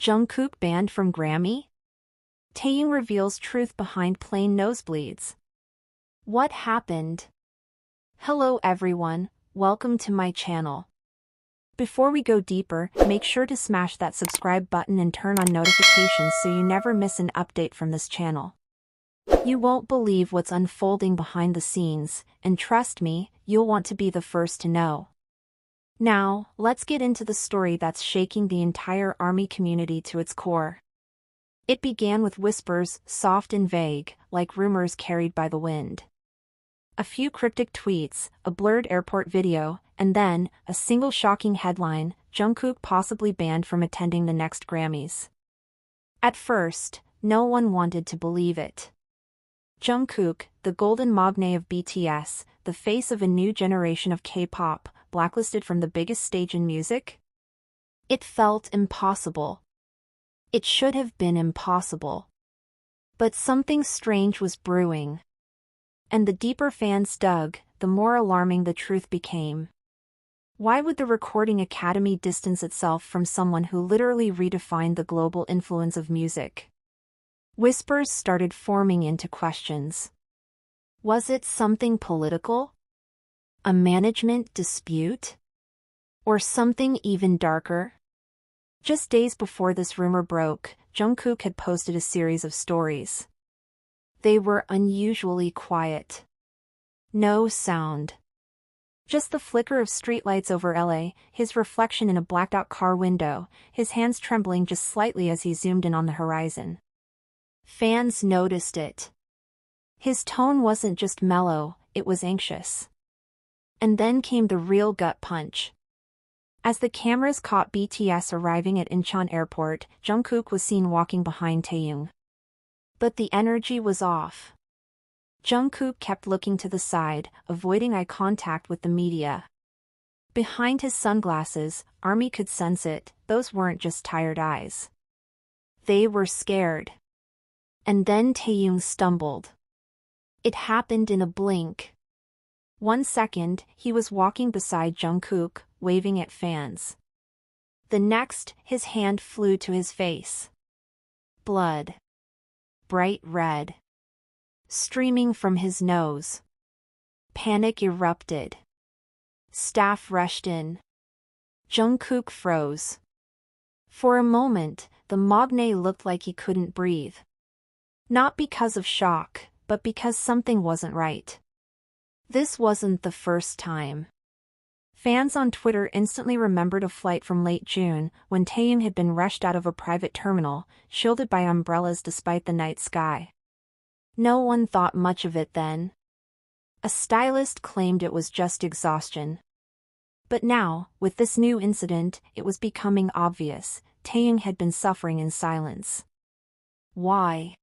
Jungkook banned from Grammy? Taehyung reveals truth behind plain nosebleeds. What happened? Hello everyone, welcome to my channel. Before we go deeper, make sure to smash that subscribe button and turn on notifications so you never miss an update from this channel. You won't believe what's unfolding behind the scenes, and trust me, you'll want to be the first to know. Now, let's get into the story that's shaking the entire ARMY community to its core. It began with whispers, soft and vague, like rumors carried by the wind. A few cryptic tweets, a blurred airport video, and then, a single shocking headline, Jungkook possibly banned from attending the next Grammys. At first, no one wanted to believe it. Jungkook, the golden magne of BTS, the face of a new generation of K-pop, blacklisted from the biggest stage in music? It felt impossible. It should have been impossible. But something strange was brewing. And the deeper fans dug, the more alarming the truth became. Why would the Recording Academy distance itself from someone who literally redefined the global influence of music? Whispers started forming into questions. Was it something political? A management dispute? Or something even darker? Just days before this rumor broke, Jungkook had posted a series of stories. They were unusually quiet. No sound. Just the flicker of streetlights over LA, his reflection in a blacked-out car window, his hands trembling just slightly as he zoomed in on the horizon. Fans noticed it. His tone wasn't just mellow, it was anxious. And then came the real gut punch. As the cameras caught BTS arriving at Incheon Airport, Jungkook was seen walking behind Taehyung. But the energy was off. Jungkook kept looking to the side, avoiding eye contact with the media. Behind his sunglasses, ARMY could sense it, those weren't just tired eyes. They were scared. And then Taehyung stumbled. It happened in a blink. 1 second, he was walking beside Jungkook, waving at fans. The next, his hand flew to his face. Blood. Bright red. Streaming from his nose. Panic erupted. Staff rushed in. Jungkook froze. For a moment, the magne looked like he couldn't breathe. Not because of shock, but because something wasn't right. This wasn't the first time. Fans on Twitter instantly remembered a flight from late June, when Taehyung had been rushed out of a private terminal, shielded by umbrellas despite the night sky. No one thought much of it then. A stylist claimed it was just exhaustion. But now, with this new incident, it was becoming obvious, Taehyung had been suffering in silence. Why?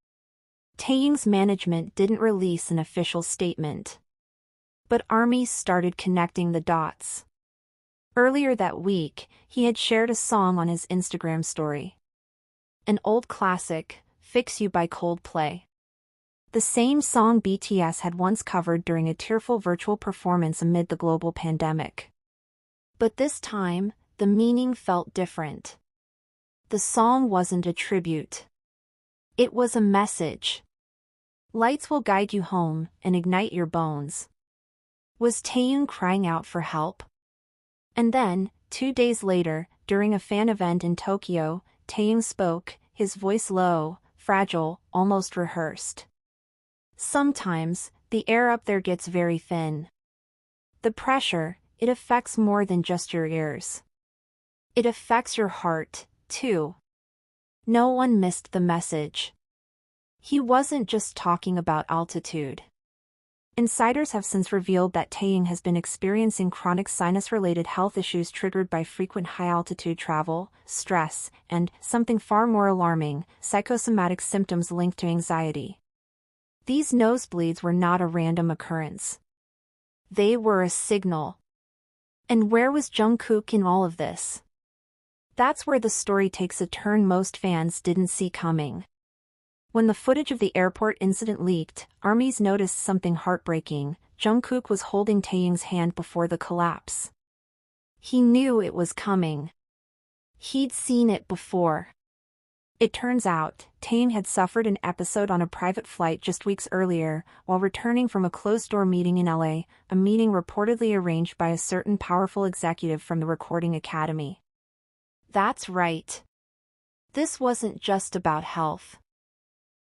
Taehyung's management didn't release an official statement. But ARMY started connecting the dots. Earlier that week, he had shared a song on his Instagram story. An old classic, Fix You by Coldplay. The same song BTS had once covered during a tearful virtual performance amid the global pandemic. But this time, the meaning felt different. The song wasn't a tribute. It was a message. Lights will guide you home and ignite your bones. Was Taehyung crying out for help? And then, 2 days later, during a fan event in Tokyo, Taehyung spoke, his voice low, fragile, almost rehearsed. Sometimes, the air up there gets very thin. The pressure, it affects more than just your ears. It affects your heart, too. No one missed the message. He wasn't just talking about altitude. Insiders have since revealed that Taehyung has been experiencing chronic sinus-related health issues triggered by frequent high-altitude travel, stress, and, something far more alarming, psychosomatic symptoms linked to anxiety. These nosebleeds were not a random occurrence. They were a signal. And where was Jungkook in all of this? That's where the story takes a turn most fans didn't see coming. When the footage of the airport incident leaked, ARMYs noticed something heartbreaking. Jungkook was holding Taehyung's hand before the collapse. He knew it was coming. He'd seen it before. It turns out, Taehyung had suffered an episode on a private flight just weeks earlier, while returning from a closed-door meeting in LA, a meeting reportedly arranged by a certain powerful executive from the Recording Academy. That's right. This wasn't just about health.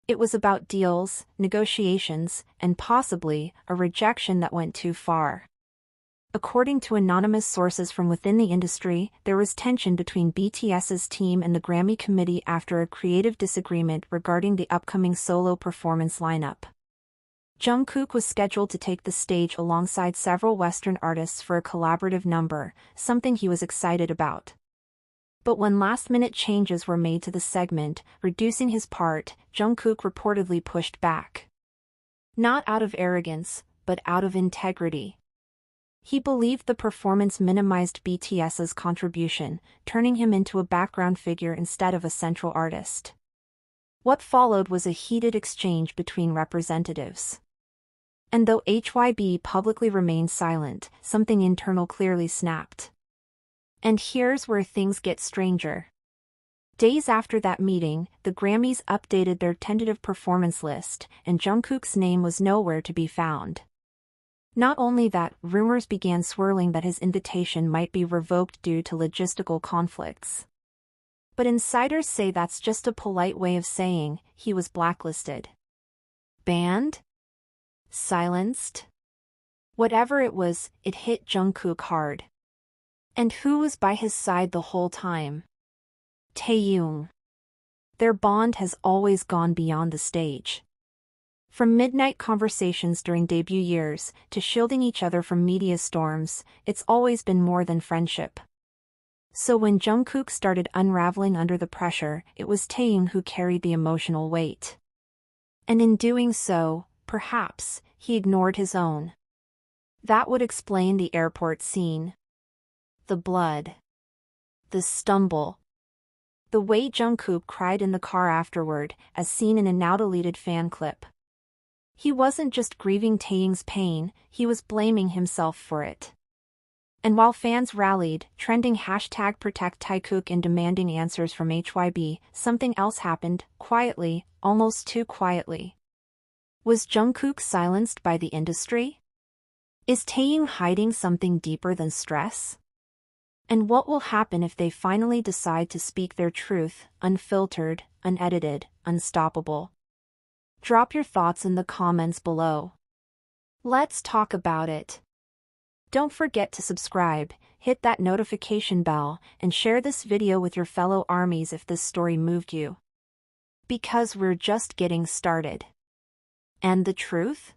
It was about deals, negotiations, and possibly a rejection that went too far. According to anonymous sources from within the industry, there was tension between BTS's team and the Grammy committee after a creative disagreement regarding the upcoming solo performance lineup. Jungkook was scheduled to take the stage alongside several Western artists for a collaborative number, something he was excited about. But when last-minute changes were made to the segment, reducing his part, Jungkook reportedly pushed back. Not out of arrogance, but out of integrity. He believed the performance minimized BTS's contribution, turning him into a background figure instead of a central artist. What followed was a heated exchange between representatives. And though HYB publicly remained silent, something internal clearly snapped. And here's where things get stranger. Days after that meeting, the Grammys updated their tentative performance list, and Jungkook's name was nowhere to be found. Not only that, rumors began swirling that his invitation might be revoked due to logistical conflicts. But insiders say that's just a polite way of saying he was blacklisted. Banned? Silenced? Whatever it was, it hit Jungkook hard. And who was by his side the whole time? Taehyung. Their bond has always gone beyond the stage. From midnight conversations during debut years, to shielding each other from media storms, it's always been more than friendship. So when Jungkook started unraveling under the pressure, it was Taehyung who carried the emotional weight. And in doing so, perhaps, he ignored his own. That would explain the airport scene. The blood. The stumble. The way Jungkook cried in the car afterward, as seen in a now-deleted fan clip. He wasn't just grieving Taehyung's pain, he was blaming himself for it. And while fans rallied, trending #ProtectTaehyung and demanding answers from HYB, something else happened, quietly, almost too quietly. Was Jungkook silenced by the industry? Is Taehyung hiding something deeper than stress? And what will happen if they finally decide to speak their truth, unfiltered, unedited, unstoppable? Drop your thoughts in the comments below. Let's talk about it. Don't forget to subscribe, hit that notification bell, and share this video with your fellow ARMYs if this story moved you. Because we're just getting started. And the truth?